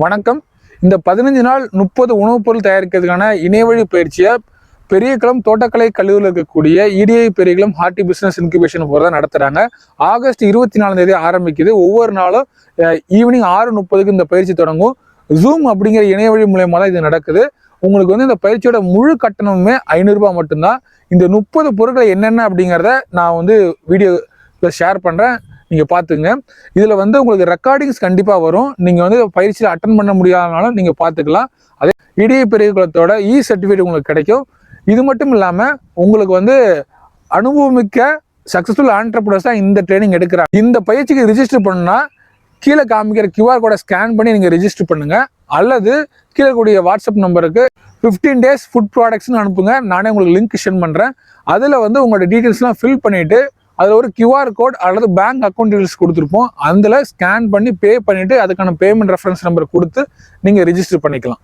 வணக்கம். இந்த 15 நாள் 30 உணவுப் பொருள் தயாரிக்கிறதுக்கான இணையவழி பயிற்சியை பெரியகுளம் தோட்டக்கலை கல்லூரியில் இருக்கக்கூடிய EDI Periyakulam horti business incubation போகிறதா நடத்துறாங்க. ஆகஸ்ட் 24 ஆரம்பிக்குது. ஒவ்வொரு நாளும் ஈவினிங் 6:30க்கு இந்த பயிற்சி தொடங்கும். ஜூம் அப்படிங்கிற இணையவழி மூலயமா தான் இது நடக்குது. உங்களுக்கு இந்த பயிற்சியோட முழு கட்டணமுமே 500 ரூபாய் மட்டும்தான். இந்த 30 பொருட்கள் என்னென்ன அப்படிங்கிறத நான் வீடியோவில் ஷேர் பண்ணுறேன். நீங்கள் பார்த்துங்க. இதில் உங்களுக்கு ரெக்கார்டிங்ஸ் கண்டிப்பாக வரும். நீங்கள் பயிற்சியில் அட்டன் பண்ண முடியாதனாலும் நீங்கள் பார்த்துக்கலாம். அதே இடிஐ பெரியகுளத்தோட சர்டிஃபிகேட் உங்களுக்கு கிடைக்கும். இது மட்டும் இல்லாமல் உங்களுக்கு அனுபவமிக்க சக்ஸஸ்ஃபுல் ஆண்டர்பிரனர்ஸ் தான் இந்த ட்ரைனிங் எடுக்கிறாங்க. இந்த பயிற்சிக்கு ரிஜிஸ்டர் பண்ணா கீழே காமிக்கிற QR கோடை ஸ்கேன் பண்ணி நீங்கள் ரிஜிஸ்டர் பண்ணுங்க. அல்லது கீழே கூடிய வாட்ஸ்அப் நம்பருக்கு 15 days ஃபுட் ப்ராடக்ட்ஸ்னு அனுப்புங்க. நானே உங்களுக்கு லிங்க் சென்ட் பண்ணுறேன். அதில் உங்களோட டீட்டெயில்ஸ்லாம் ஃபில் பண்ணிவிட்டு அதில் ஒரு QR கோட் அல்லது பேங்க் அக்கௌண்ட் டீட்டெயில்ஸ் கொடுத்துருப்போம். அதில் ஸ்கேன் பண்ணி பே பண்ணிவிட்டு அதுக்கான பேமெண்ட் ரெஃபரன்ஸ் நம்பர் கொடுத்து நீங்கள் ரிஜிஸ்டர் பண்ணிக்கலாம்.